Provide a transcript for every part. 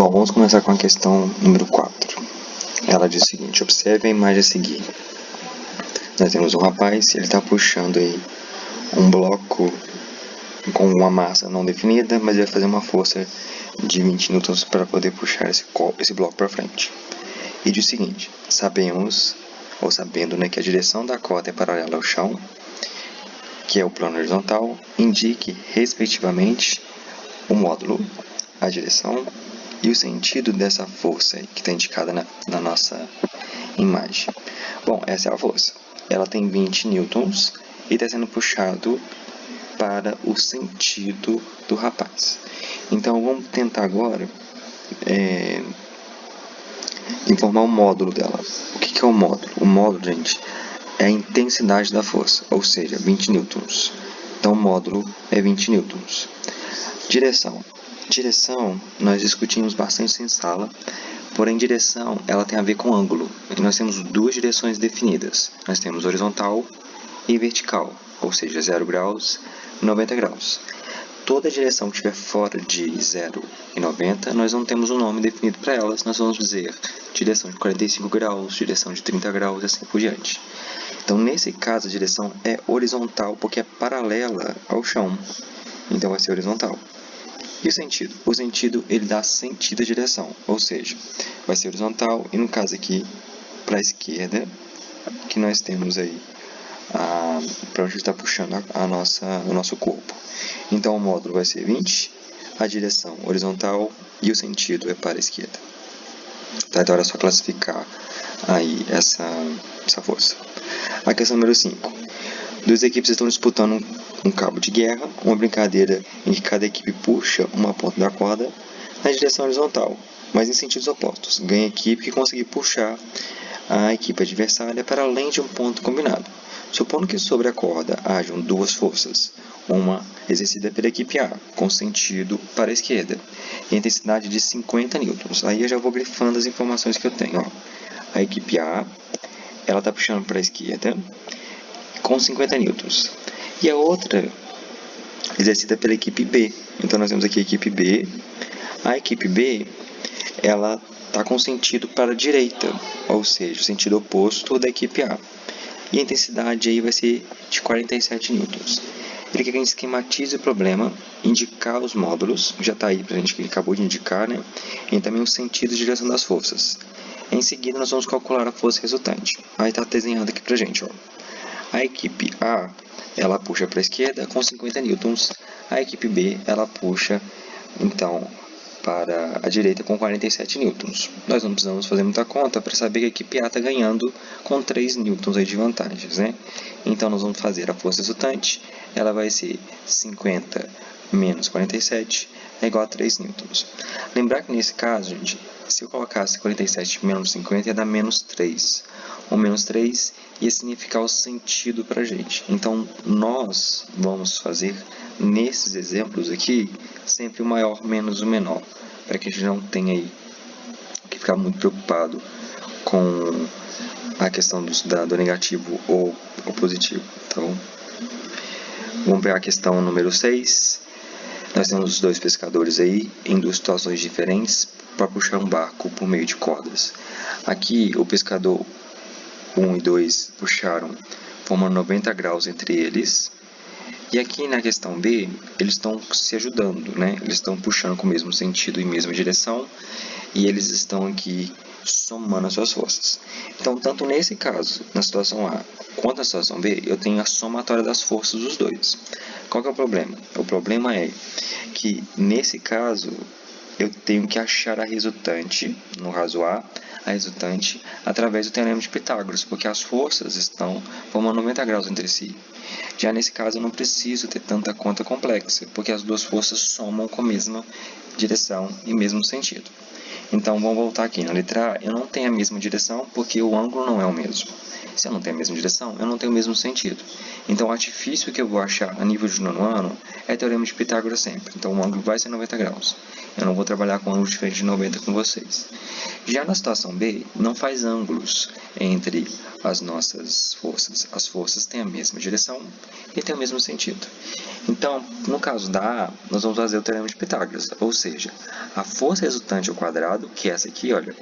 Bom, vamos começar com a questão número 4. Ela diz o seguinte: observe a imagem a seguir. Nós temos um rapaz, ele está puxando aí um bloco com uma massa não definida, mas ele vai fazer uma força de 20 newtons para poder puxar esse bloco para frente. E diz o seguinte: sabendo, né, que a direção da corda é paralela ao chão, que é o plano horizontal, indique, respectivamente, o módulo, a direção e o sentido dessa força aí, que está indicada na nossa imagem. Bom, essa é a força. Ela tem 20 newtons e está sendo puxado para o sentido do rapaz. Então, vamos tentar agora informar o módulo dela. O que é o módulo? O módulo, gente, é a intensidade da força, ou seja, 20 newtons. Então, o módulo é 20 newtons. Direção. Direção, nós discutimos bastante em sala, porém direção, ela tem a ver com ângulo. E nós temos duas direções definidas. Nós temos horizontal e vertical, ou seja, 0 graus e 90 graus. Toda direção que estiver fora de 0 e 90, nós não temos um nome definido para elas. Nós vamos dizer direção de 45 graus, direção de 30 graus e assim por diante. Então, nesse caso, a direção é horizontal, porque é paralela ao chão. Então, vai ser horizontal. E o sentido? O sentido, ele dá sentido à direção, ou seja, vai ser horizontal e no caso aqui, para a esquerda, que nós temos aí para onde está puxando o nosso corpo. Então, o módulo vai ser 20, a direção horizontal e o sentido é para a esquerda. Tá, então, é só classificar aí essa força. A questão número 5. Duas equipes estão disputando um cabo de guerra, uma brincadeira em que cada equipe puxa uma ponta da corda na direção horizontal, mas em sentidos opostos. Ganha a equipe que conseguir puxar a equipe adversária para além de um ponto combinado. Supondo que sobre a corda hajam duas forças, uma exercida pela equipe A, com sentido para a esquerda, e a intensidade de 50 newtons. Aí eu já vou grifando as informações que eu tenho. A equipe A, ela está puxando para a esquerda, com 50 newtons. E a outra exercida pela equipe B. Então, nós temos aqui a equipe B. A equipe B, ela está com sentido para a direita, ou seja, o sentido oposto da equipe A. E a intensidade aí vai ser de 47 newtons. Ele quer que a gente esquematize o problema, indicar os módulos, já está aí para a gente que ele acabou de indicar, né? E também o sentido de direção das forças. Em seguida, nós vamos calcular a força resultante. Aí está desenhando aqui para a gente, ó. A equipe A, ela puxa para a esquerda com 50 newtons. A equipe B, ela puxa, então, para a direita com 47 newtons. Nós não precisamos fazer muita conta para saber que a equipe A está ganhando com 3 newtons aí de vantagens, né? Então, nós vamos fazer a força resultante. Ela vai ser 50 menos 47 é igual a 3 newtons. Lembrar que nesse caso, gente, se eu colocasse 47 menos 50 ia dar menos 3. O menos 3 ia significar o sentido para a gente. Então, nós vamos fazer, nesses exemplos aqui, sempre o maior menos o menor, para que a gente não tenha aí que ficar muito preocupado com a questão do negativo ou positivo. Então, vamos pegar a questão número 6. Nós temos os dois pescadores aí, em duas situações diferentes, para puxar um barco por meio de cordas. Aqui, o pescador 1 e 2 puxaram, formando 90 graus entre eles. E aqui na questão B, eles estão se ajudando, né? Eles estão puxando com o mesmo sentido e mesma direção, e eles estão aqui somando as suas forças. Então, tanto nesse caso, na situação A, quanto na situação B, eu tenho a somatória das forças dos dois. Qual que é o problema? O problema é que, nesse caso, eu tenho que achar a resultante, no caso A, a resultante, através do teorema de Pitágoras, porque as forças estão formando 90 graus entre si. Já nesse caso, eu não preciso ter tanta conta complexa, porque as duas forças somam com a mesma direção e mesmo sentido. Então, vamos voltar aqui. Na letra A, eu não tenho a mesma direção, porque o ângulo não é o mesmo. Se eu não tenho a mesma direção, eu não tenho o mesmo sentido. Então, o artifício que eu vou achar a nível de nono ano é teorema de Pitágoras sempre. Então, o ângulo vai ser 90 graus. Eu não vou trabalhar com ângulos diferentes de 90 com vocês. Já na situação B, não faz ângulos entre as nossas forças. As forças têm a mesma direção e têm o mesmo sentido. Então, no caso da A, nós vamos fazer o teorema de Pitágoras, ou seja, a força resultante ao quadrado, que é essa aqui, olha,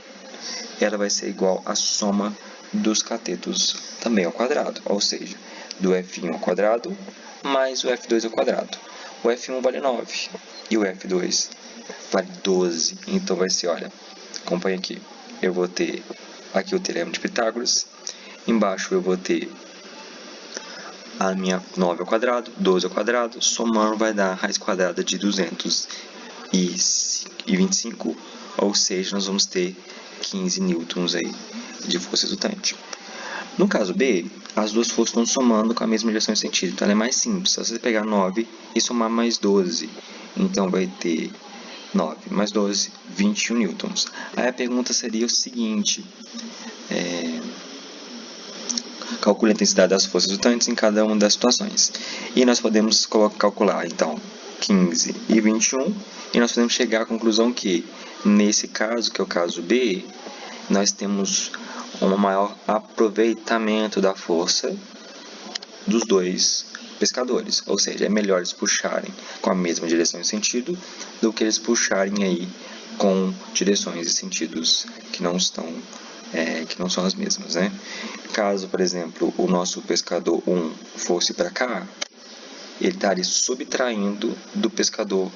ela vai ser igual à soma dos catetos também ao quadrado, ou seja, do F1 ao quadrado mais o F2 ao quadrado. O F1 vale 9 e o F2 vale 12, então vai ser, olha, acompanha aqui, eu vou ter aqui o teorema de Pitágoras, embaixo eu vou ter a minha 9 ao quadrado, 12 ao quadrado, somando vai dar a raiz quadrada de 225, ou seja, nós vamos ter 15 newtons aí de força resultante. No caso B, as duas forças estão somando com a mesma direção e sentido, então ela é mais simples. Se você pegar 9 e somar mais 12, então vai ter 9 mais 12, 21 newtons. Aí a pergunta seria o seguinte, calcule a intensidade das forças resultantes em cada uma das situações. E nós podemos calcular, então, 15 e 21, e nós podemos chegar à conclusão que, nesse caso, que é o caso B, nós temos um maior aproveitamento da força dos dois pescadores, ou seja, é melhor eles puxarem com a mesma direção e sentido do que eles puxarem aí com direções e sentidos que não são as mesmas, né? Caso, por exemplo, o nosso pescador 1 fosse para cá, ele estaria subtraindo do pescador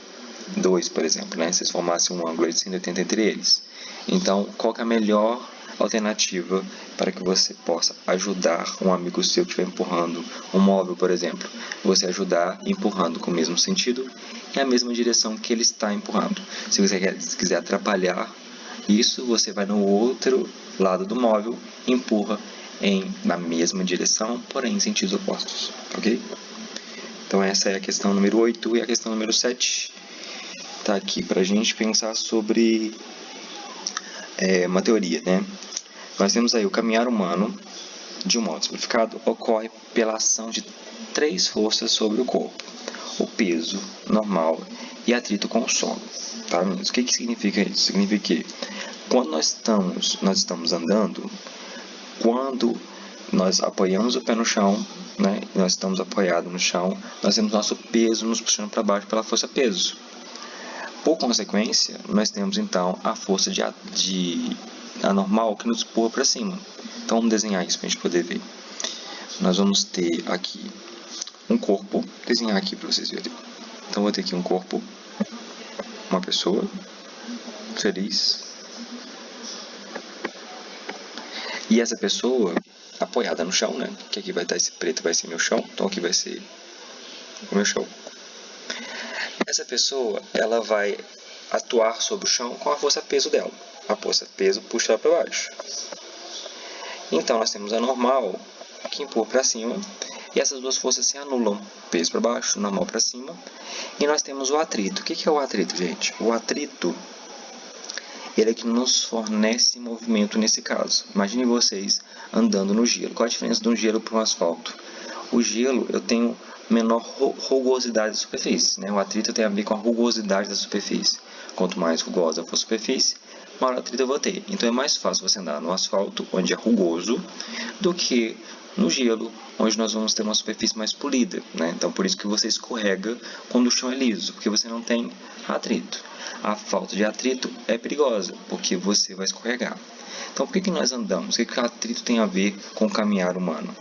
2, por exemplo, né? Se eles formassem um ângulo de 180 entre eles. Então, qual que é a melhor alternativa para que você possa ajudar um amigo seu que estiver empurrando um móvel, por exemplo? Você ajudar empurrando com o mesmo sentido e a mesma direção que ele está empurrando. Se você quiser atrapalhar isso, você vai no outro lado do móvel e empurra na mesma direção, porém em sentidos opostos, ok? Então essa é a questão número 8 e a questão número 7 está aqui para a gente pensar sobre uma teoria, né? Nós temos aí o caminhar humano, de um modo simplificado, ocorre pela ação de 3 forças sobre o corpo: o peso normal e atrito com o solo. Tá? O que significa isso? Significa que quando nós estamos andando, quando nós apoiamos o pé no chão, né, nós estamos apoiados no chão, nós temos nosso peso nos puxando para baixo pela força peso. Por consequência, nós temos então a força anormal que nos empurra para cima. Então vamos desenhar isso para a gente poder ver. Nós vamos ter aqui um corpo, vou desenhar aqui para vocês verem. Então vou ter aqui um corpo, uma pessoa feliz, e essa pessoa apoiada no chão, né? Que aqui vai estar esse preto, vai ser meu chão, então aqui vai ser o meu chão. Essa pessoa, ela vai atuar sobre o chão com a força peso dela. A força peso puxa ela para baixo. Então nós temos a normal que empurra para cima, e essas duas forças se anulam, peso para baixo, normal para cima, e nós temos o atrito. O que é o atrito, gente? O atrito, ele é que nos fornece movimento nesse caso. Imagine vocês andando no gelo. Qual a diferença de um gelo para um asfalto? O gelo, eu tenho menor rugosidade da superfície, né? O atrito tem a ver com a rugosidade da superfície. Quanto mais rugosa for a superfície, maior atrito eu vou ter. Então é mais fácil você andar no asfalto, onde é rugoso, do que no gelo, onde nós vamos ter uma superfície mais polida, né? Então por isso que você escorrega quando o chão é liso, porque você não tem atrito. A falta de atrito é perigosa, porque você vai escorregar. Então por que nós andamos? O que o atrito tem a ver com o caminhar humano?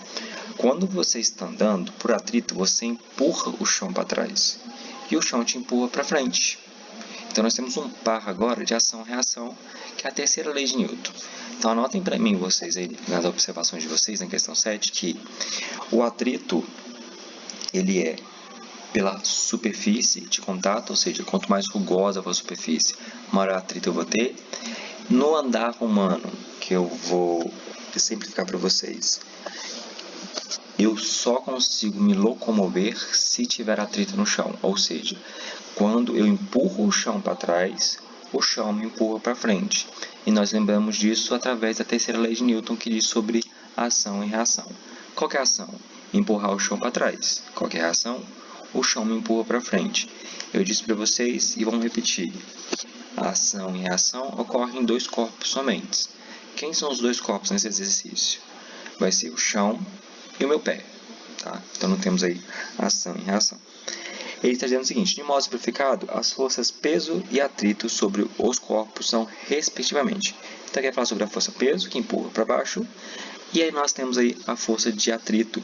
Quando você está andando, por atrito, você empurra o chão para trás e o chão te empurra para frente. Então nós temos um par agora de ação-reação, que é a terceira lei de Newton. Então anotem para mim vocês aí, nas observações de vocês, na questão 7, que o atrito, ele é pela superfície de contato, ou seja, quanto mais rugosa for a superfície, maior atrito eu vou ter. No andar humano, que eu vou simplificar para vocês, eu só consigo me locomover se tiver atrito no chão, ou seja, quando eu empurro o chão para trás, o chão me empurra para frente. E nós lembramos disso através da terceira lei de Newton, que diz sobre ação e reação. Qual que é a ação? Empurrar o chão para trás. Qual que é a reação? O chão me empurra para frente. Eu disse para vocês e vamos repetir. A ação e reação ocorrem em 2 corpos somente. Quem são os 2 corpos nesse exercício? Vai ser o chão e o meu pé. Tá? Então não temos aí ação e reação. Ele está dizendo o seguinte: de modo simplificado, as forças peso e atrito sobre os corpos são respectivamente. Então, quer falar sobre a força peso, que empurra para baixo, e aí nós temos aí a força de atrito,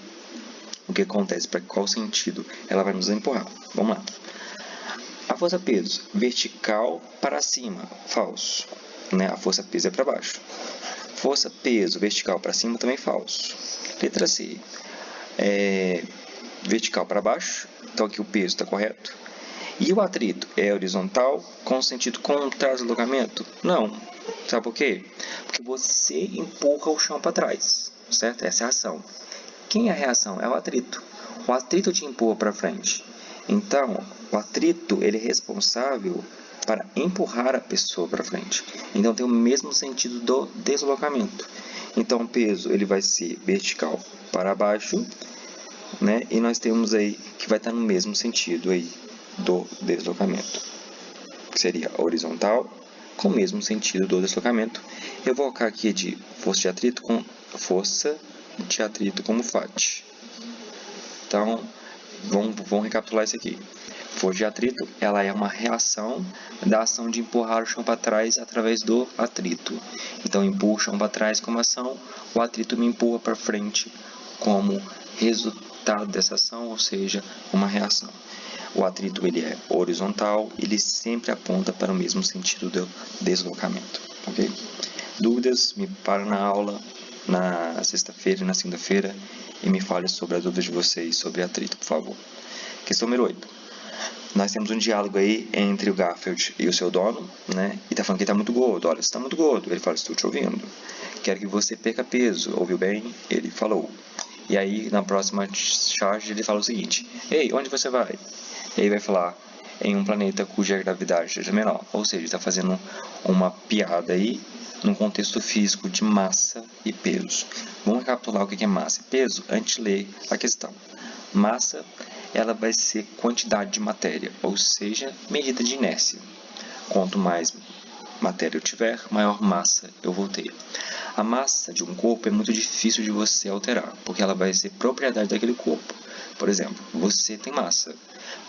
o que acontece, para qual sentido ela vai nos empurrar. Vamos lá. A força peso, vertical para cima, falso. Né? A força peso é para baixo. Força peso, vertical para cima, também falso. Letra C. Vertical para baixo, então aqui o peso está correto. E o atrito é horizontal com sentido contrário ao deslocamento? Não. Sabe por quê? Porque você empurra o chão para trás, certo? Essa é a ação. Quem é a reação? É o atrito. O atrito te empurra para frente. Então, o atrito ele é responsável para empurrar a pessoa para frente. Então, tem o mesmo sentido do deslocamento. Então, o peso ele vai ser vertical para baixo, né? E nós temos aí que vai estar no mesmo sentido aí do deslocamento, que seria horizontal com o mesmo sentido do deslocamento. Eu vou colocar aqui de força de atrito com força de atrito como FAT. Então, vamos recapitular isso aqui. Força de atrito, ela é uma reação da ação de empurrar o chão para trás através do atrito. Então, empurro o chão para trás como ação, o atrito me empurra para frente como resultado dessa ação, ou seja, uma reação. O atrito ele é horizontal, ele sempre aponta para o mesmo sentido do deslocamento. Okay? Dúvidas, me para na aula na sexta-feira e na segunda-feira e me fale sobre as dúvidas de vocês sobre atrito, por favor. Questão número 8. Nós temos um diálogo aí entre o Garfield e o seu dono, né? E tá falando que ele tá muito gordo. Olha, você tá muito gordo. Ele fala, estou te ouvindo. Quero que você perca peso. Ouviu bem? Ele falou. E aí, na próxima charge, ele fala o seguinte: ei, onde você vai? E aí vai falar em um planeta cuja gravidade seja menor. Ou seja, está fazendo uma piada aí num contexto físico de massa e peso. Vamos recapitular o que é massa e peso antes de ler a questão. Massa, ela vai ser quantidade de matéria, ou seja, medida de inércia. Quanto mais matéria eu tiver, maior massa eu vou ter. A massa de um corpo é muito difícil de você alterar, porque ela vai ser propriedade daquele corpo. Por exemplo, você tem massa.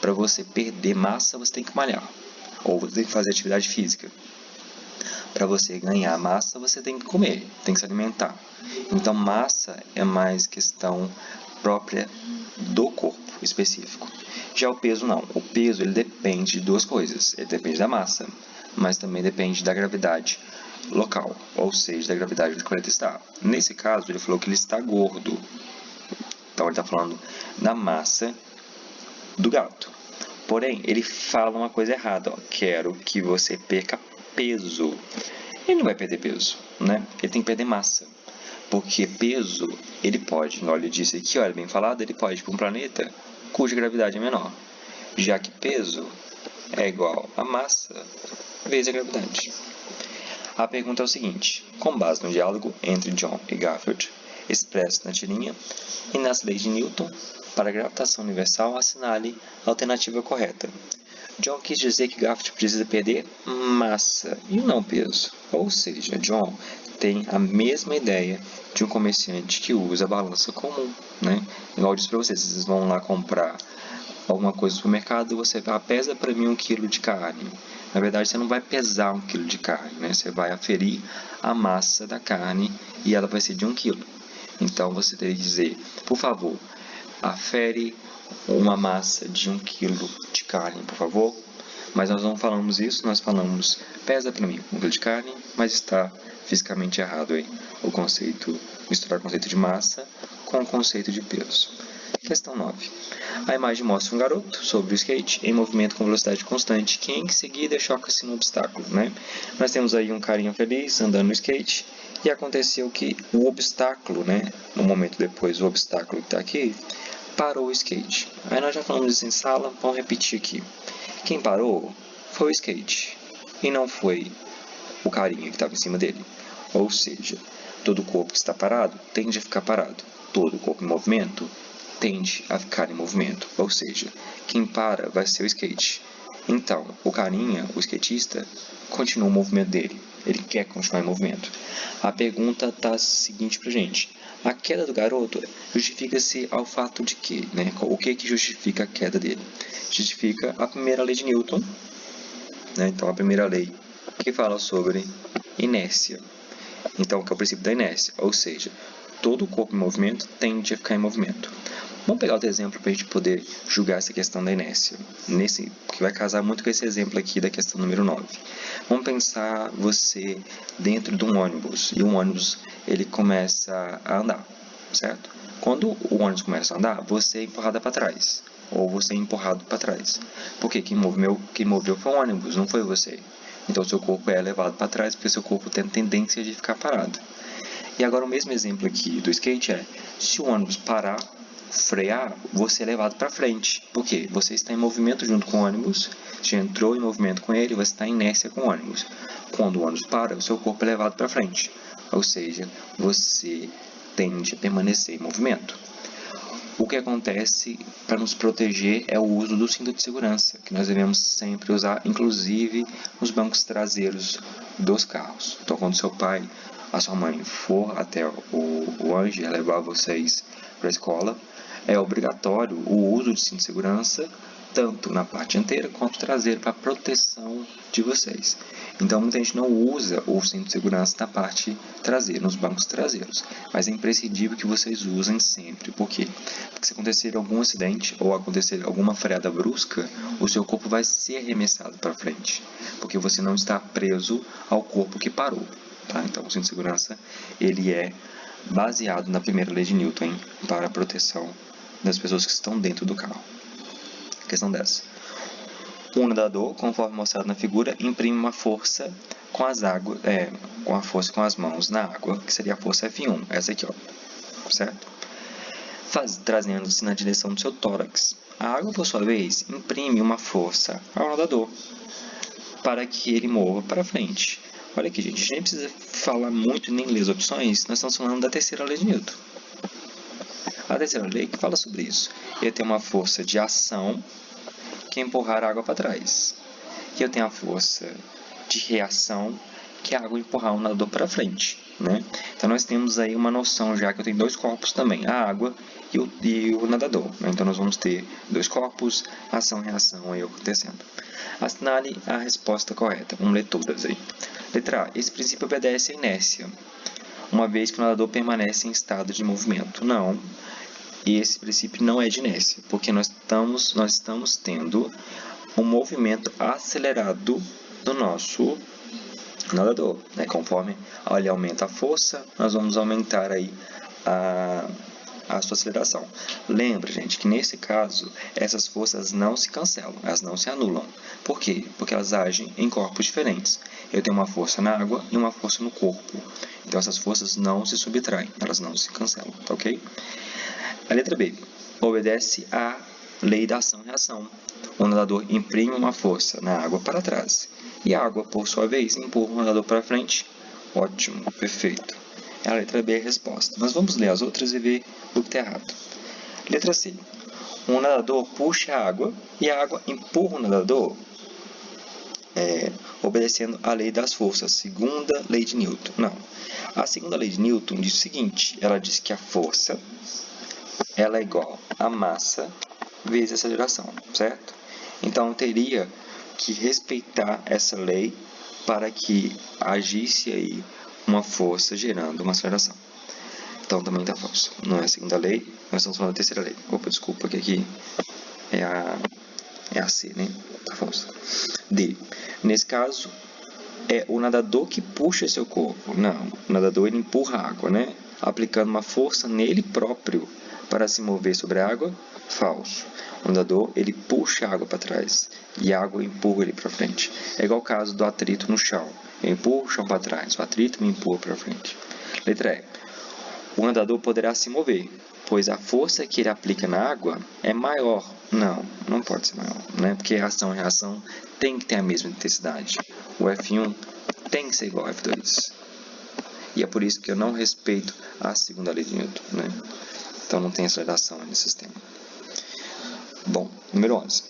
Para você perder massa, você tem que malhar, ou você tem que fazer atividade física. Para você ganhar massa, você tem que comer, tem que se alimentar. Então, massa é mais questão própria do corpo específico. Já o peso não. O peso ele depende de duas coisas. Ele depende da massa, mas também depende da gravidade local, ou seja, da gravidade onde o planeta está. Nesse caso, ele falou que ele está gordo. Então, ele está falando da massa do gato. Porém, ele fala uma coisa errada. Quero que você perca peso. Ele não vai perder peso, né? Ele tem que perder massa. Porque peso, ele pode, olha, ele disse aqui, olha, bem falado, ele pode ir para um planeta cuja gravidade é menor. Já que peso é igual a massa vezes a gravidade. A pergunta é o seguinte: com base no diálogo entre John e Garfield, expresso na tirinha, e nas leis de Newton, para a gravitação universal, assinale a alternativa correta. John quis dizer que Garfield precisa perder massa e não peso. Ou seja, John tem a mesma ideia de um comerciante que usa a balança comum, né? Igual eu disse para vocês, vocês vão lá comprar alguma coisa no supermercado e você vai, pesa para mim 1 kg de carne. Na verdade, você não vai pesar 1 kg de carne, né? Você vai aferir a massa da carne e ela vai ser de 1 kg. Então, você tem que dizer, por favor, afere uma massa de 1 kg de carne, por favor. Mas nós não falamos isso, nós falamos, pesa para mim 1 kg de carne, mas está fisicamente errado aí o conceito, misturar o conceito de massa com o conceito de peso. Questão 9. A imagem mostra um garoto sobre o skate em movimento com velocidade constante, que em seguida choca-se no obstáculo, né? Nós temos aí um carinha feliz andando no skate e aconteceu que o obstáculo, né? No momento depois, o obstáculo que está aqui, parou o skate. Aí nós já falamos isso em sala, vamos repetir aqui. Quem parou foi o skate e não foi o carinha que estava em cima dele. Ou seja, todo corpo que está parado tende a ficar parado. Todo corpo em movimento tende a ficar em movimento. Ou seja, quem para vai ser o skate. Então, o carinha, o skatista, continua o movimento dele. Ele quer continuar em movimento. A pergunta está seguinte para gente. A queda do garoto justifica-se ao fato de que, né? O que justifica a queda dele? Justifica a primeira lei de Newton, né? Então, a primeira lei que fala sobre inércia. Então, que é o princípio da inércia, ou seja, todo corpo em movimento tende a ficar em movimento. Vamos pegar outro exemplo para a gente poder julgar essa questão da inércia, que vai casar muito com esse exemplo aqui da questão número 9. Vamos pensar você dentro de um ônibus, e o ônibus ele começa a andar, certo? Quando o ônibus começa a andar, você é empurrada para trás, ou você é empurrado para trás. Porque quem moveu foi o ônibus, não foi você. Então, seu corpo é levado para trás, porque seu corpo tem a tendência de ficar parado. E agora o mesmo exemplo aqui do skate é, se o ônibus parar, frear, você é levado para frente. Por quê? Você está em movimento junto com o ônibus, já entrou em movimento com ele, você está em inércia com o ônibus. Quando o ônibus para, o seu corpo é levado para frente. Ou seja, você tende a permanecer em movimento. O que acontece para nos proteger é o uso do cinto de segurança, que nós devemos sempre usar, inclusive nos bancos traseiros dos carros. Então, quando seu pai, a sua mãe for até o Anger levar vocês para a escola, é obrigatório o uso de cinto de segurança, tanto na parte dianteira quanto traseira, para proteção de vocês. Então, muita gente não usa o cinto de segurança na parte traseira, nos bancos traseiros. Mas é imprescindível que vocês usem sempre. Por quê? Porque se acontecer algum acidente ou acontecer alguma freada brusca, o seu corpo vai ser arremessado para frente. Porque você não está preso ao corpo que parou. Tá? Então, o cinto de segurança ele é baseado na primeira lei de Newton para a proteção das pessoas que estão dentro do carro. Questão 10. Um nadador, conforme mostrado na figura, imprime uma força com as mãos na água, que seria a força F1, essa aqui, ó, certo? Trazendo-se na direção do seu tórax. A água, por sua vez, imprime uma força ao nadador para que ele mova para frente. Olha aqui, gente, a gente nem precisa falar muito nem ler as opções, nós estamos falando da terceira lei de Newton. A terceira lei que fala sobre isso. Eu tenho uma força de ação que é empurrar a água para trás. E eu tenho a força de reação, que é a água empurrar o nadador para frente. Né? Então, nós temos aí uma noção já que eu tenho dois corpos também, a água e o nadador. Né? Então, nós vamos ter dois corpos, ação e reação aí acontecendo. Assinale a resposta correta. Vamos ler todas aí. Letra A. Esse princípio obedece à inércia, uma vez que o nadador permanece em estado de movimento. Não. E esse princípio não é de inércia, porque nós estamos tendo um movimento acelerado do nosso nadador. Né? Conforme ele aumenta a força, nós vamos aumentar aí a sua aceleração. Lembre, gente, que nesse caso, essas forças não se cancelam, elas não se anulam. Por quê? Porque elas agem em corpos diferentes. Eu tenho uma força na água e uma força no corpo. Então, essas forças não se subtraem, elas não se cancelam, tá ok? A letra B. Obedece à lei da ação e reação. O nadador imprime uma força na água para trás. E a água, por sua vez, empurra o nadador para frente. Ótimo, perfeito. A letra B é a resposta. Mas vamos ler as outras e ver o que está errado. Letra C. Um nadador puxa a água e a água empurra o nadador, obedecendo à lei das forças, segunda lei de Newton. Não. A segunda lei de Newton diz o seguinte, ela diz que a força ela é igual a massa vezes a aceleração, certo? Então, eu teria que respeitar essa lei para que agisse aí uma força gerando uma aceleração. Então, também está falso. Não é a segunda lei, nós estamos falando da terceira lei. Opa, desculpa, que aqui é a C, né? Está falso. D. Nesse caso, é o nadador que puxa seu corpo. Não, o nadador ele empurra a água, né? Aplicando uma força nele próprio para se mover sobre a água. Falso. O nadador ele puxa a água para trás e a água empurra ele para frente. É igual o caso do atrito no chão. Eu empurro o chão para trás, o atrito me empurra para frente. Letra E. O nadador poderá se mover, pois a força que ele aplica na água é maior. Não, não pode ser maior, né? Porque a ação e reação tem que ter a mesma intensidade. O F1 tem que ser igual ao F2. E é por isso que eu não respeito a segunda lei de Newton, né? Então não tem aceleração nesse sistema. Bom, número 11.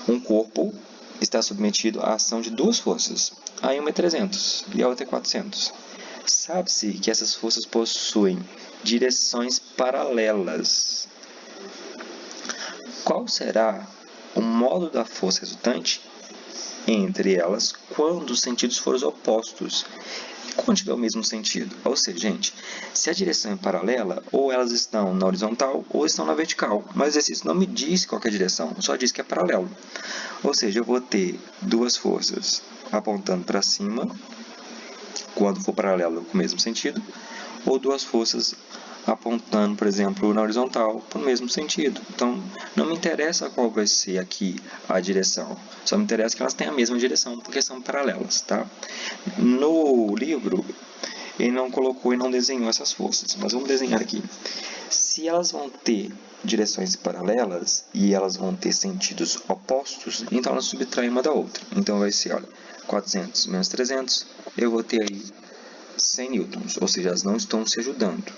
Um corpo está submetido à ação de duas forças. A uma é 300 e a outra é 400. Sabe-se que essas forças possuem direções paralelas. Qual será o modo da força resultante entre elas quando os sentidos forem opostos? Quando tiver o mesmo sentido. Ou seja, gente, se a direção é paralela, ou elas estão na horizontal ou estão na vertical. Mas o exercício não me diz qual é a direção, só diz que é paralelo. Ou seja, eu vou ter duas forças apontando para cima, quando for paralelo com o mesmo sentido, ou duas forças apontando, por exemplo, na horizontal, para o mesmo sentido. Então, não me interessa qual vai ser aqui a direção, só me interessa que elas tenham a mesma direção, porque são paralelas, tá? No livro, ele não colocou e não desenhou essas forças, mas vamos desenhar aqui. Se elas vão ter direções paralelas e elas vão ter sentidos opostos, então elas subtraem uma da outra. Então, vai ser, olha, 400 menos 300, eu vou ter aí 100 newtons, ou seja, elas não estão se ajudando.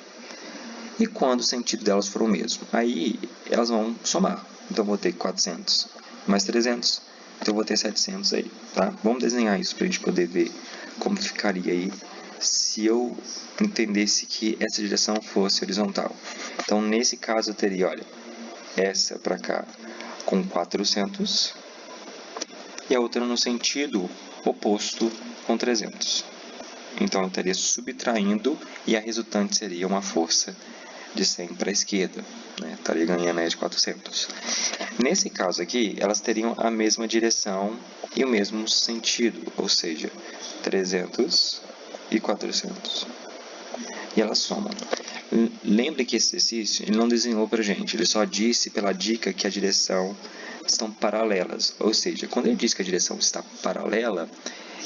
E quando o sentido delas for o mesmo? Aí elas vão somar. Então, eu vou ter 400 mais 300, então eu vou ter 700 aí, tá? Vamos desenhar isso para a gente poder ver como ficaria aí se eu entendesse que essa direção fosse horizontal. Então, nesse caso, eu teria, olha, essa para cá com 400 e a outra no sentido oposto com 300. Então, eu estaria subtraindo e a resultante seria uma força de 100 para a esquerda, né? Estaria ganhando aí de 400. Nesse caso aqui, elas teriam a mesma direção e o mesmo sentido, ou seja, 300 e 400. E elas somam. Lembre que esse exercício ele não desenhou para a gente, ele só disse pela dica que a direção estão paralelas. Ou seja, quando ele diz que a direção está paralela,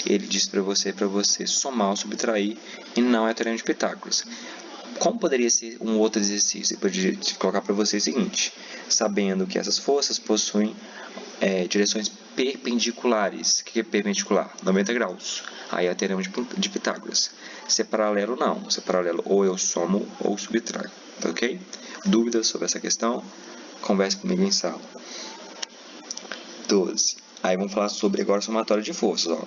ele diz para você somar ou subtrair e não é a teorema de Pitágoras. Como poderia ser um outro exercício? Eu poderia colocar para você o seguinte: sabendo que essas forças possuem direções perpendiculares. O que é perpendicular? 90 graus. Aí é a teorema de Pitágoras. Se é paralelo, não. Se é paralelo, ou eu somo ou subtraio. Tá ok? Dúvidas sobre essa questão? Converse comigo em sala. 12. Aí vamos falar sobre agora somatório de forças. Ó.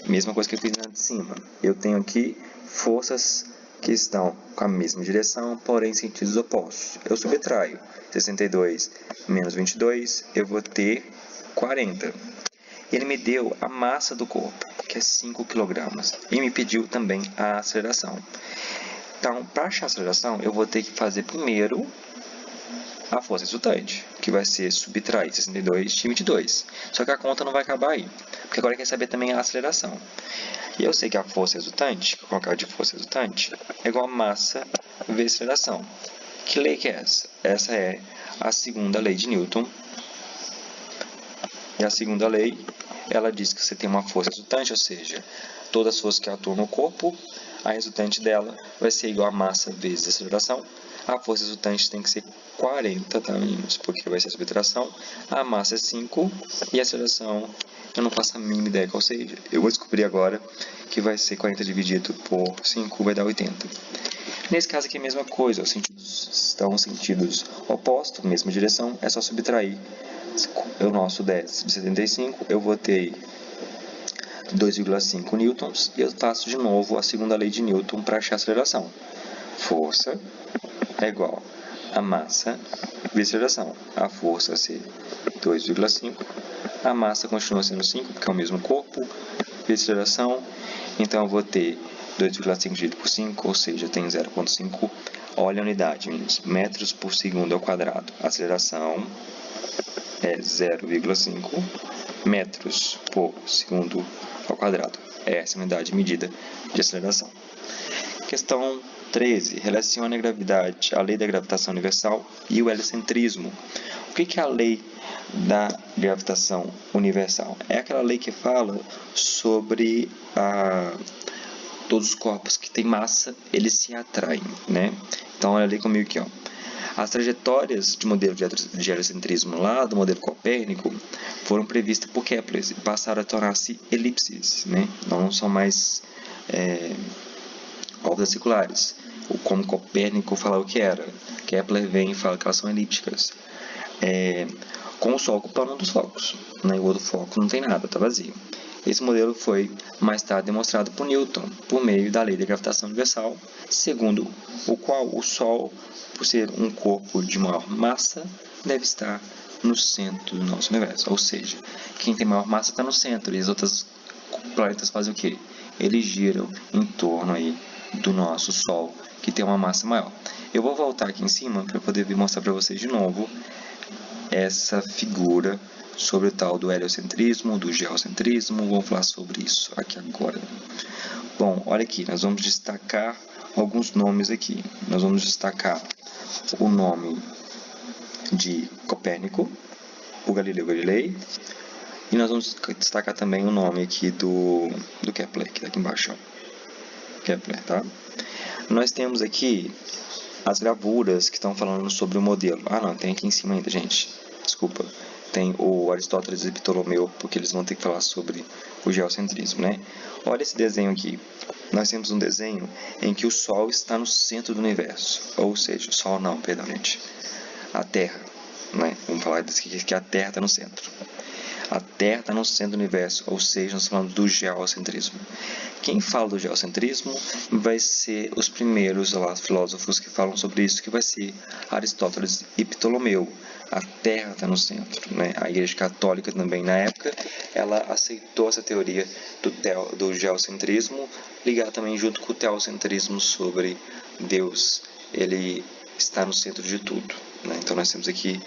Mesma coisa que eu fiz na de cima. Eu tenho aqui forças que estão com a mesma direção, porém em sentidos opostos. Eu subtraio 62 menos 22, eu vou ter 40. Ele me deu a massa do corpo, que é 5 kg, e me pediu também a aceleração. Então, para achar a aceleração, eu vou ter que fazer primeiro a força resultante, que vai ser subtrair 62 de 22. Só que a conta não vai acabar aí, porque agora quer saber também a aceleração. E eu sei que a força resultante, que eu colocar de força resultante, é igual a massa vezes aceleração. Que lei que é essa? Essa é a segunda lei de Newton. E a segunda lei, ela diz que você tem uma força resultante, ou seja, todas as forças que atuam no corpo, a resultante dela vai ser igual a massa vezes a aceleração. A força resultante tem que ser 40, tá, meninos? Porque vai ser a subtração. A massa é 5 e a aceleração eu não faço a mínima ideia qual seja. Eu vou descobrir agora que vai ser 40 dividido por 5 vai dar 80. Nesse caso aqui é a mesma coisa, os sentidos estão sentidos opostos, mesma direção, é só subtrair o nosso 10 de 75, eu vou ter 2,5 newtons e eu faço de novo a segunda lei de Newton para achar a aceleração. Força é igual a massa vezes aceleração. A força vai ser 2,5, a massa continua sendo 5, porque é o mesmo corpo, vezes aceleração, então eu vou ter 2,5 dividido por 5, ou seja, eu tenho 0,5. Olha a unidade, meninos, metros por segundo ao quadrado. A aceleração é 0,5 metros por segundo ao quadrado. Essa é a unidade medida de aceleração. Questão 13. Relacione a gravidade, a lei da gravitação universal e o heliocentrismo. O que é a lei da gravitação universal? É aquela lei que fala sobre todos os corpos que têm massa, eles se atraem, né? Então, olha ali comigo aqui, ó. As trajetórias de modelo de heliocentrismo lá do modelo Copérnico foram previstas por Kepler e passaram a tornar-se elipses, né? Não são mais órbitas circulares, como Copérnico falava o que era. Kepler vem e fala que elas são elípticas. com o Sol ocupando um dos focos, né? O outro foco não tem nada, está vazio. Esse modelo foi mais tarde demonstrado por Newton, por meio da lei da gravitação universal, segundo o qual o Sol, por ser um corpo de maior massa, deve estar no centro do nosso universo. Ou seja, quem tem maior massa está no centro, e os outros planetas fazem o quê? Eles giram em torno aí do nosso Sol, que tem uma massa maior. Eu vou voltar aqui em cima para poder mostrar para vocês de novo essa figura sobre o tal do heliocentrismo, do geocentrismo. Vamos falar sobre isso aqui agora. Bom, olha aqui, nós vamos destacar alguns nomes aqui. Nós vamos destacar o nome de Copérnico, o Galileu Galilei, e nós vamos destacar também o nome aqui do Kepler, que está aqui embaixo, ó. Kepler, tá? Nós temos aqui as gravuras que estão falando sobre o modelo. Ah, não, tem aqui em cima ainda, gente. Desculpa. Tem o Aristóteles e Ptolomeu, porque eles vão ter que falar sobre o geocentrismo, né? Olha esse desenho aqui. Nós temos um desenho em que o Sol está no centro do universo. Ou seja, o Sol não, perdão, gente. A Terra, né? Vamos falar que a Terra está no centro. A Terra está no centro do universo, ou seja, nós falamos do geocentrismo. Quem fala do geocentrismo vai ser os primeiros lá, filósofos que falam sobre isso, que vai ser Aristóteles e Ptolomeu. A Terra está no centro, né? A Igreja Católica também, na época, ela aceitou essa teoria do geocentrismo, ligada também junto com o teocentrismo sobre Deus. Ele está no centro de tudo, né? Então nós temos aqui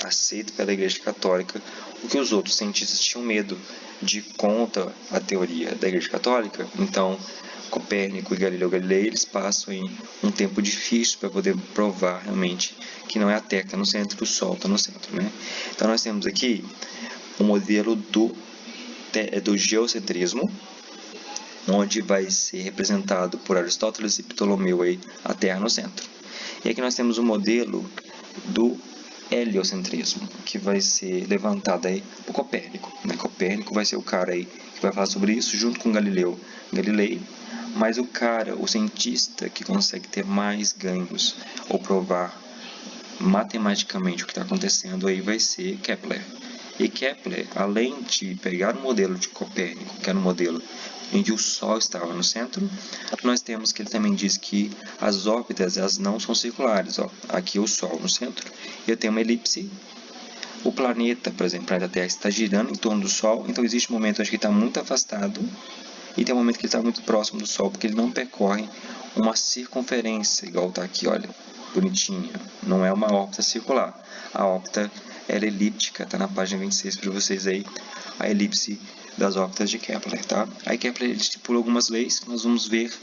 aceito pela Igreja Católica o que os outros cientistas tinham medo de contra a teoria da Igreja Católica. Então Copérnico e Galileu Galilei, eles passam em um tempo difícil para poder provar realmente que não é a Terra que está no centro, que o Sol está no centro, né? Então nós temos aqui o modelo do geocentrismo, onde vai ser representado por Aristóteles e Ptolomeu aí, a Terra no centro. E aqui nós temos o modelo do heliocentrismo, que vai ser levantado aí por Copérnico, né? Copérnico vai ser o cara aí que vai falar sobre isso, junto com Galileu Galilei, mas o cientista que consegue ter mais ganhos ou provar matematicamente o que está acontecendo aí vai ser Kepler. E Kepler, além de pegar o modelo de Copérnico, que era um modelo em que o Sol estava no centro, nós temos que ele também diz que as órbitas elas não são circulares. Ó. Aqui o Sol no centro, eu tenho uma elipse. O planeta, por exemplo, o planeta Terra está girando em torno do Sol, então existe um momento onde ele está muito afastado e tem um momento que ele está muito próximo do Sol, porque ele não percorre uma circunferência, igual está aqui, olha, bonitinha. Não é uma órbita circular. A órbita ela é elíptica, está na página 26 para vocês aí, a elipse das órbitas de Kepler, tá? Aí Kepler estipula algumas leis que nós vamos ver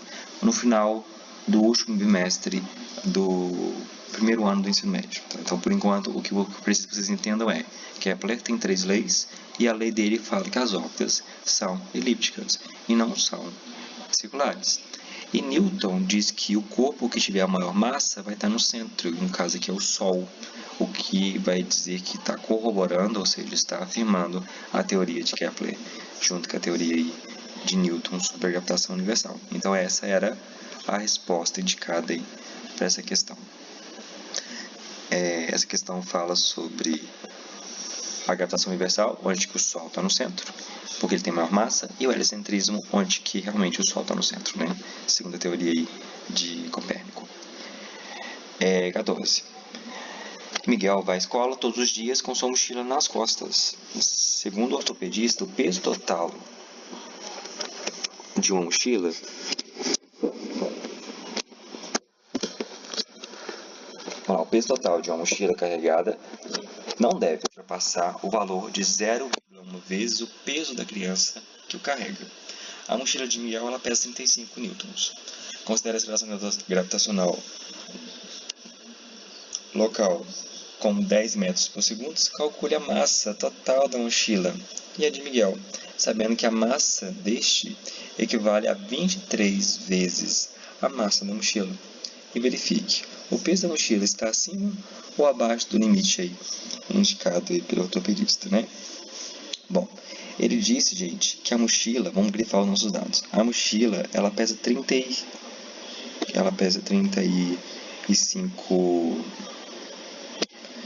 no final do último bimestre do primeiro ano do ensino médio. Tá? Então, por enquanto, o que eu preciso que vocês entendam é que Kepler tem 3 leis e a lei dele fala que as órbitas são elípticas e não são circulares. E Newton diz que o corpo que tiver a maior massa vai estar no centro, no caso aqui é o Sol, o que vai dizer que está corroborando, ou seja, está afirmando a teoria de Kepler, junto com a teoria de Newton sobre a gravitação universal. Então essa era a resposta indicada para essa questão. Essa questão fala sobre a gravitação universal, onde que o Sol está no centro, porque ele tem maior massa, e o heliocentrismo, onde que realmente o Sol está no centro, né? Segundo a teoria aí de Copérnico. 14. Miguel vai à escola todos os dias com sua mochila nas costas. Segundo o ortopedista, o peso total de uma mochila o peso total de uma mochila carregada não deve ultrapassar o valor de 0,1 vezes o peso da criança que o carrega. A mochila de Miguel ela pesa 35 newtons. Considere a aceleração gravitacional local como 10 metros por segundo. Calcule a massa total da mochila e a de Miguel, sabendo que a massa deste equivale a 23 vezes a massa da mochila. E verifique, o peso da mochila está acima ou abaixo do limite aí, indicado aí pelo ortopedista, né? Bom, ele disse, gente, que a mochila, vamos grifar os nossos dados, a mochila, ela pesa 35,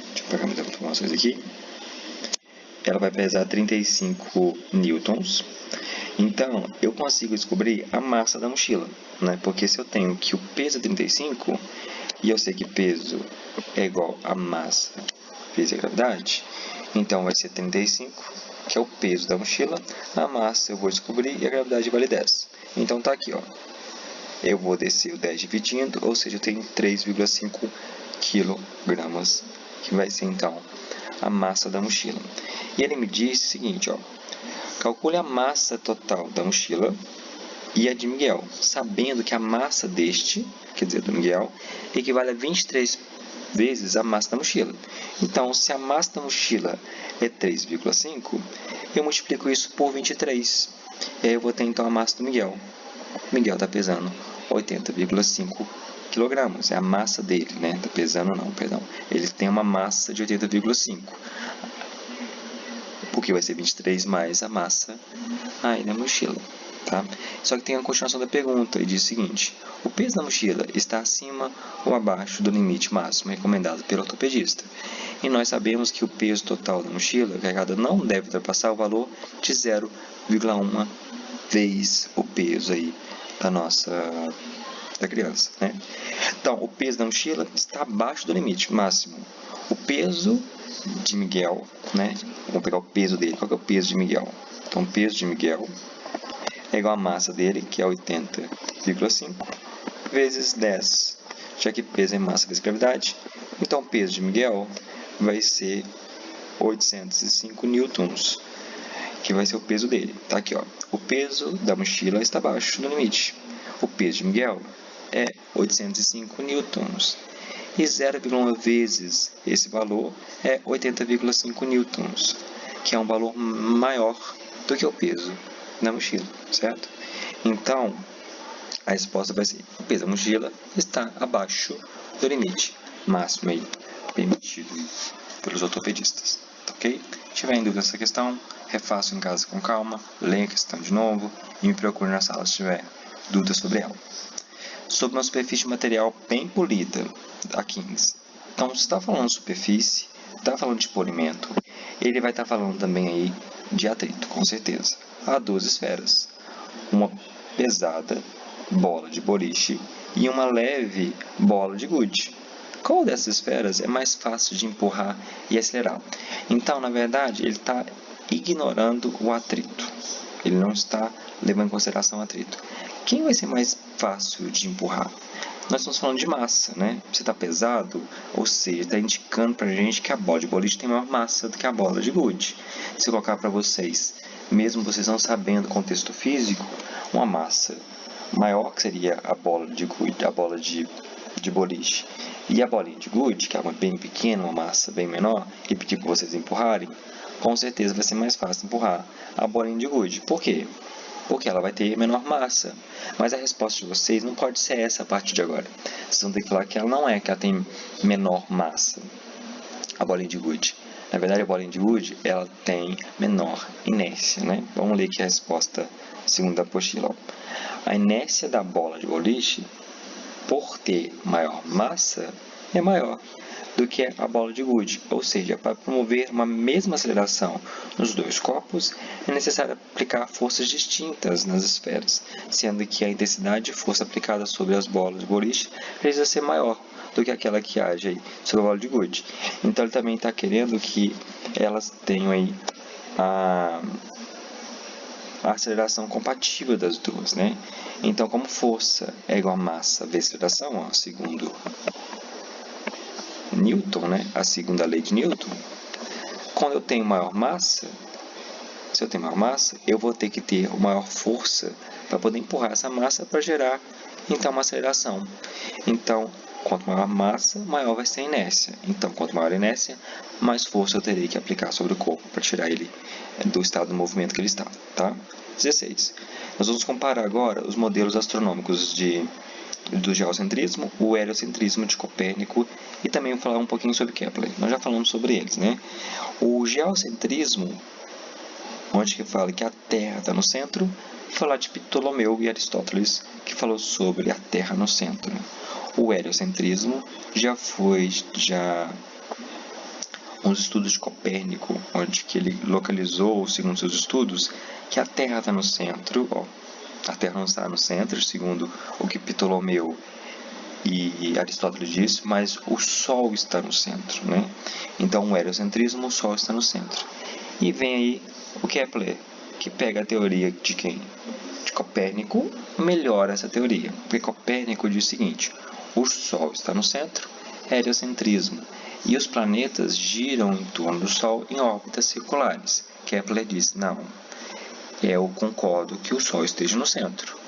deixa eu pegar mais informações aqui, ela vai pesar 35 newtons. Então, eu consigo descobrir a massa da mochila, né? Porque se eu tenho que o peso é 35, e eu sei que peso é igual a massa vezes a gravidade, então vai ser 35, que é o peso da mochila. A massa eu vou descobrir e a gravidade vale 10. Então, tá aqui, ó. Eu vou descer o 10 dividindo, ou seja, eu tenho 3,5 kg, que vai ser, então, a massa da mochila. E ele me disse o seguinte, ó. Calcule a massa total da mochila e a de Miguel, sabendo que a massa deste, quer dizer, do Miguel, equivale a 23 vezes a massa da mochila. Então, se a massa da mochila é 3,5, eu multiplico isso por 23. E aí eu vou ter, então, a massa do Miguel. O Miguel está pesando 80,5 kg. É a massa dele, né? Está pesando não, perdão. Ele tem uma massa de 80,5. Porque vai ser 23 mais a massa aí na mochila, tá? Só que tem a continuação da pergunta e diz o seguinte: o peso da mochila está acima ou abaixo do limite máximo recomendado pelo ortopedista? E nós sabemos que o peso total da mochila carregada não deve ultrapassar o valor de 0,1 vezes o peso aí da criança, né? Então, o peso da mochila está abaixo do limite máximo. O peso de Miguel, né? Vamos pegar o peso dele. Qual que é o peso de Miguel? Então, o peso de Miguel é igual à massa dele, que é 80,5, vezes 10, já que peso é massa vezes gravidade. Então, o peso de Miguel vai ser 805 newtons, que vai ser o peso dele. Tá aqui, ó. O peso da mochila está abaixo do limite. O peso de Miguel é 805 newtons. E 0,1 vezes esse valor é 80,5 newtons, que é um valor maior do que o peso da mochila, certo? Então, a resposta vai ser: o peso da mochila está abaixo do limite máximo aí, permitido pelos ortopedistas, ok? Se tiver em dúvida dessa questão, refaça em casa com calma, leia a questão de novo e me procure na sala se tiver dúvidas sobre ela. Sobre uma superfície de material bem polida, a 15. Então, se está falando de superfície, está falando de polimento, ele vai estar falando também aí de atrito, com certeza. Há duas esferas, uma pesada bola de boliche e uma leve bola de gude. Qual dessas esferas é mais fácil de empurrar e acelerar? Então, na verdade, ele está ignorando o atrito. Ele não está levando em consideração o atrito. Quem vai ser mais fácil de empurrar? Nós estamos falando de massa, né? Você está pesado, ou seja, está indicando para a gente que a bola de boliche tem maior massa do que a bola de gude. Se eu colocar para vocês, mesmo vocês não sabendo o contexto físico, uma massa maior, que seria a bola de gude, a bola de boliche, e a bolinha de gude, que é uma bem pequena, uma massa bem menor, e pedir para vocês empurrarem, com certeza vai ser mais fácil empurrar a bolinha de gude. Por quê? Porque ela vai ter menor massa. Mas a resposta de vocês não pode ser essa a partir de agora. Vocês vão ter que falar que ela não é, que ela tem menor massa, a bolinha de gude. Na verdade, a bolinha de gude, ela tem menor inércia, né? Vamos ler aqui a resposta segundo a apostila. A inércia da bola de boliche, por ter maior massa, é maior do que a bola de gude, ou seja, para promover uma mesma aceleração nos dois corpos, é necessário aplicar forças distintas nas esferas, sendo que a intensidade de força aplicada sobre as bolas de boliche precisa ser maior do que aquela que age aí sobre a bola de gude. Então, ele também está querendo que elas tenham aí a aceleração compatível das duas, né? Então, como força é igual a massa vezes aceleração, ó, segundo Newton, né? A segunda lei de Newton, quando eu tenho maior massa, se eu tenho maior massa, eu vou ter que ter maior força para poder empurrar essa massa para gerar, então, uma aceleração. Então, quanto maior a massa, maior vai ser a inércia. Então, quanto maior a inércia, mais força eu terei que aplicar sobre o corpo para tirar ele do estado do movimento que ele está, tá? 16. Nós vamos comparar agora os modelos astronômicos do geocentrismo, o heliocentrismo de Copérnico e também falar um pouquinho sobre Kepler. Nós já falamos sobre eles, né? O geocentrismo, onde que fala que a Terra está no centro, falar de Ptolomeu e Aristóteles, que falou sobre a Terra no centro. O heliocentrismo já uns estudos de Copérnico, onde que ele localizou, segundo seus estudos, que a Terra está no centro. A Terra não está no centro, segundo o que Ptolomeu e Aristóteles disse, mas o Sol está no centro, né? Então, o heliocentrismo, o Sol está no centro. E vem aí o Kepler, que pega a teoria de quem? De Copérnico, melhora essa teoria. Porque Copérnico diz o seguinte: o Sol está no centro, heliocentrismo, e os planetas giram em torno do Sol em órbitas circulares. Kepler diz: não, eu concordo que o Sol esteja no centro.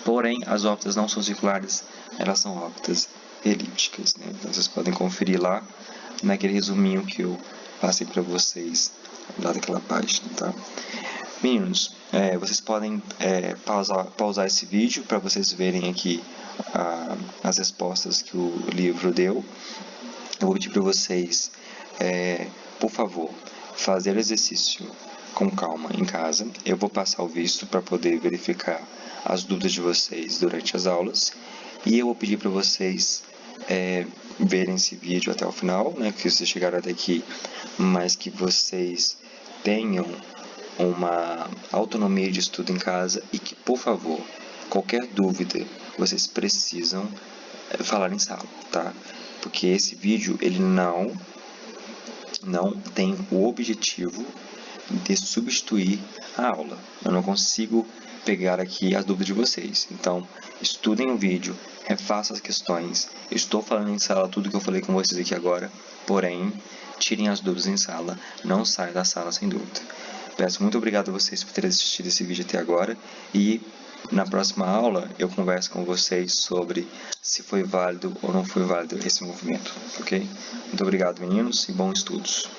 Porém, as órbitas não são circulares, elas são órbitas elípticas, né? Então, vocês podem conferir lá naquele resuminho que eu passei para vocês lá daquela página, tá? Meninos, vocês podem pausar esse vídeo para vocês verem aqui as respostas que o livro deu. Eu vou pedir para vocês, por favor, fazer o exercício com calma em casa. Eu vou passar o visto para poder verificar as dúvidas de vocês durante as aulas. E eu vou pedir para vocês verem esse vídeo até o final, né, que vocês chegaram até aqui, mas que vocês tenham uma autonomia de estudo em casa e que, por favor, qualquer dúvida, vocês precisam falar em sala, tá? Porque esse vídeo, ele não tem o objetivo de substituir a aula. Eu não consigo pegar aqui as dúvidas de vocês. Então, estudem o vídeo, refaçam as questões. Eu estou falando em sala tudo que eu falei com vocês aqui agora, porém, tirem as dúvidas em sala, não saiam da sala sem dúvida. Peço muito obrigado a vocês por terem assistido esse vídeo até agora e na próxima aula eu converso com vocês sobre se foi válido ou não foi válido esse movimento, ok? Muito obrigado, meninos, e bons estudos.